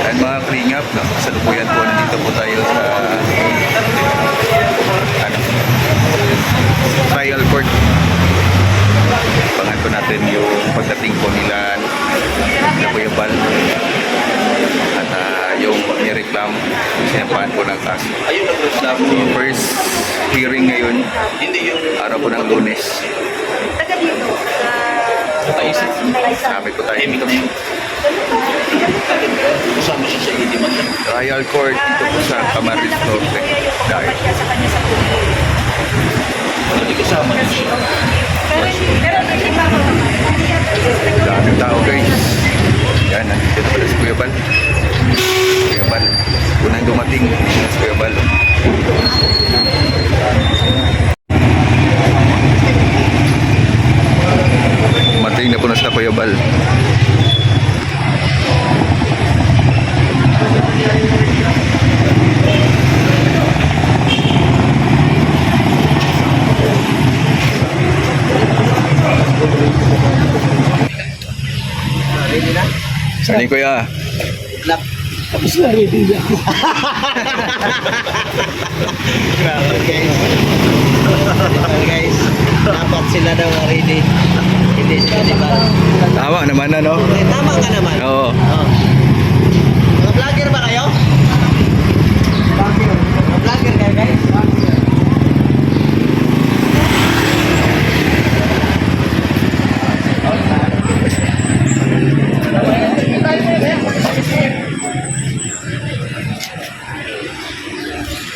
Yan mga Kalingap, no? Salukuyan po, nandito po tayo sa trial court. Pangan po natin yung pagdating po nila na Kuya Bal at yung nireklamo, sinampahan po ng kaso. Ayun ang reklamo. First hearing ngayon, Hindi yung araw po ng Lunes. taisip. Sabi ko tayo dito. Kasama siya sa idiman. Trial court dito po sa Camarines Norte. Dahil Hindi kasama niya siya. daming tao guys. Yan, nandito na pala si Kuya Bal. Kuya Bal. Unang dumating si Kuya Bal. Dumating na po na sa Kuya Bal. Saan yung Kuya? Tapos na ready na ako. Grabe guys. Guys, dapat sila daw ready. Hindi sila, di ba? Tama naman na, no? Tama ka naman. Oo. Mga vlogger ba kayo? Mga vlogger kayo guys?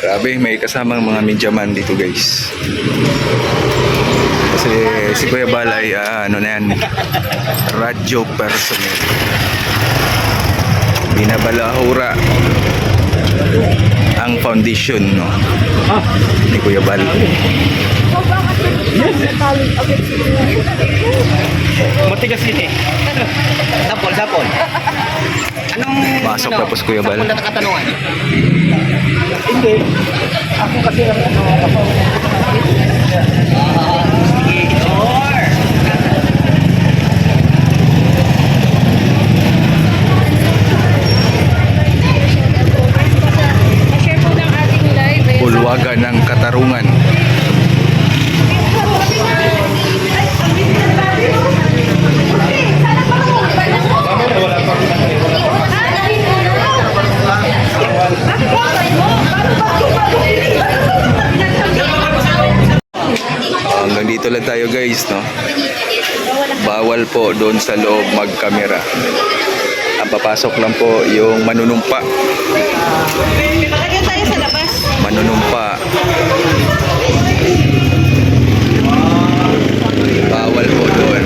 Grabe, may kasamang mga medyaman dito guys. Kasi si Kuya Bal ay ano na yan, radyo personnel. Binabalahura ang foundation, no, ni Kuya Bal. Matigas yun eh. Dapol. Anong... Masok tapos Kuya Bal. Anong katanungan? Hindi. Ako kasi lang ako. Sige, sure. share po ng ating live. Bulwagan ng katarungan. Hanggang dito lang tayo guys, no? Bawal po doon sa loob magkamera. Ang papasok lang po yung manunumpa. Palagyan tayo sa labas. Manunumpa. Bawal po doon.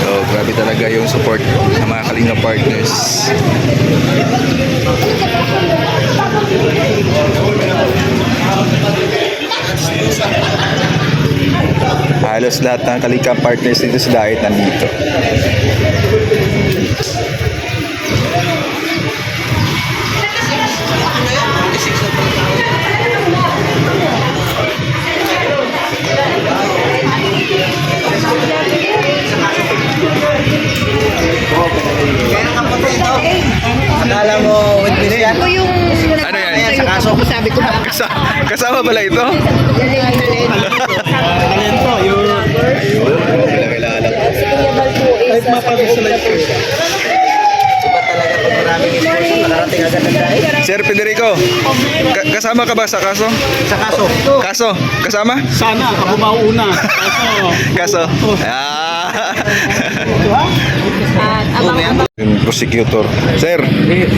So, grabe talaga yung support ng mga Kalinga partners. Halos lahat ng Kalinga partners dito sa Dait nandito. Akala mo witness yan? Ito yung... Ano yan? Sa kaso. Sabi ko na. Kasama pala ito? Talento, yun. Kilala ko. Si Kuya Bal po is... Kahit mapag-select ko. Iba talaga pag maraming sponsor, nakarating agad ng dahil. Sir Federico, kasama ka ba sa kaso? Sa kaso. Kaso? Kasama? Sana, ako mauuna. Kaso? Ah. At abang-abang. Yung prosecutor. Sir,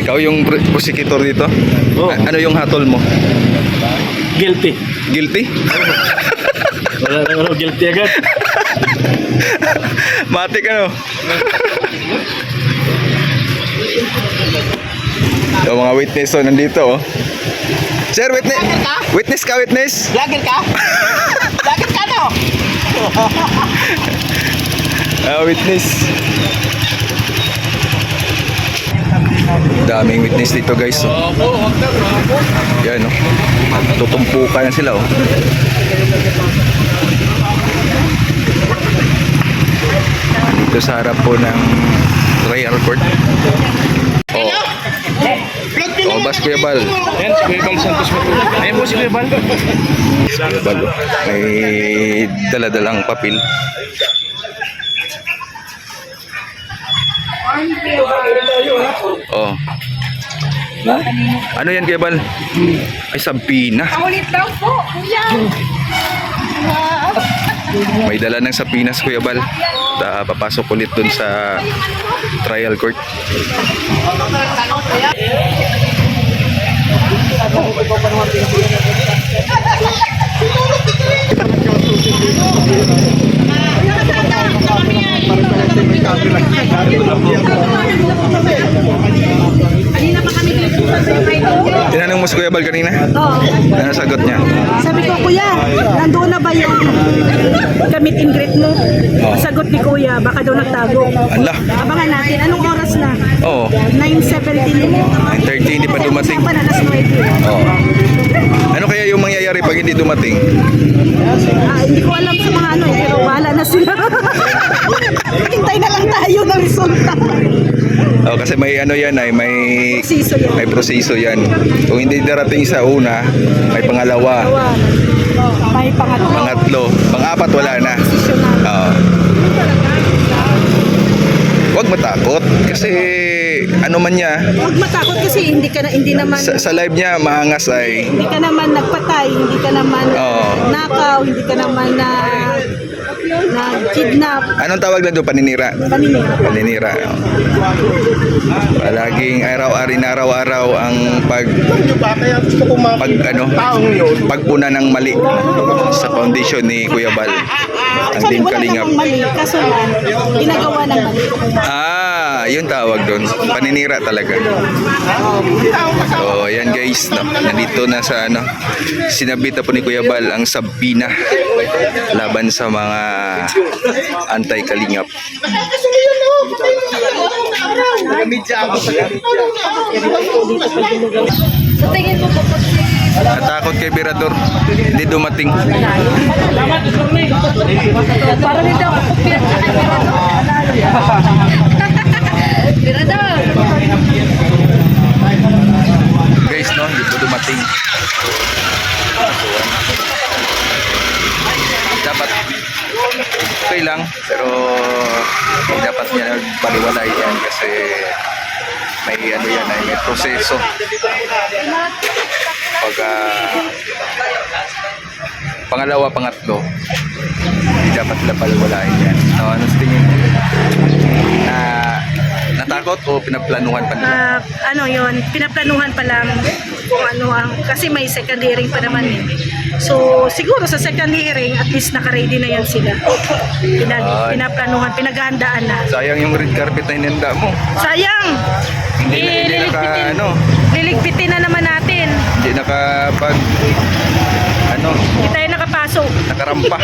ikaw yung prosecutor dito? Oh. Ano yung hatol mo? Guilty. Guilty? Wala guilty agad. Matik ano? Yung mga witness nandito oh. Sir, witness. Witness ka, witness? Vlogger ka? Vlogger ka no? Witness. Daming witness dito guys oh. Yan oh. Tutumpukan na sila oh. Dito sa harap po ng Royal Court. Oh. Oh, bas Kuya Bal. Yan, si Kuya Bal Santos Matulog. Ayan po si Kuya Bal. Kuya Bal, oh. May dala-dalang papel. Oh. Ano yan Kuya Bal? Ay, sampina. Ulit daw po, kuya. May dala ng sapinas Kuya Bal. Papasok ulit dun sa trial court. Tinanong mo si Kuya Bal kanina? Oo. Ano sagot niya? Sabi ko, kuya, nandoon na ba yung gamit in greet mo? Oo. Sagot ni kuya, baka daw nagtago. Ala. Abangan natin, anong oras na? Oo. 9:17 na. 9:30 hindi pa dumating. Usapan alas 9. Oo. Ano kaya yung mangyayari pag hindi dumating? Hindi ko alam sa mga ano, pero bahala na sila. Hintay na lang tayo ng resulta. Oh, kasi may ano yan ay may Proseso yan. may proseso yan. Kung hindi darating sa una, may pangalawa, May pangatlo. pangatlo, pang-apat wala na. Posisyon na. Oo. Huwag matakot kasi ano man niya Huwag matakot kasi hindi naman sa live niya maangas ay hindi ka naman nagpatay, hindi ka naman Oo. nakaw, hindi ka naman na kidnap, anong tawag na doon? Paninira. paninira. Paninira. Oo. Palaging araw-araw ang pagpuna ng mali sa foundation ni Kuya Bal. Ang Actually, Team wala Kalingap. namang mali, kaso lang, ginagawa ng mali. Yun tawag doon. Paninira talaga. So, ayan guys, no. Nandito na sa ano, sinabita po ni Kuya Bal ang sabina laban sa mga anti-kalingap. Sa tingin mo po po Natakot kay Birador, hindi dumating. para din daw ako Birador. Guys, no, hindi po dumating. Dapat okay lang, pero dapat niya baliwalay yan kasi may ano yan ay may proseso. Pag pangalawa, pangatlo, hindi dapat nila baliwalain yan. So, ano sa tingin mo? Natakot o pinaplanuhan pa nila? Ano yon, pinaplanuhan pa lang kung ano kasi may second hearing pa naman eh. So siguro sa second hearing at least naka-ready na yan sila. Pinaplanuhan, pinaghahandaan na. Sayang yung red carpet na hinanda mo. Sayang! Hindi naka, ano, Liligpitin na naman natin. hindi nakapag, ano, Hindi tayo nakapasok. nakarampa.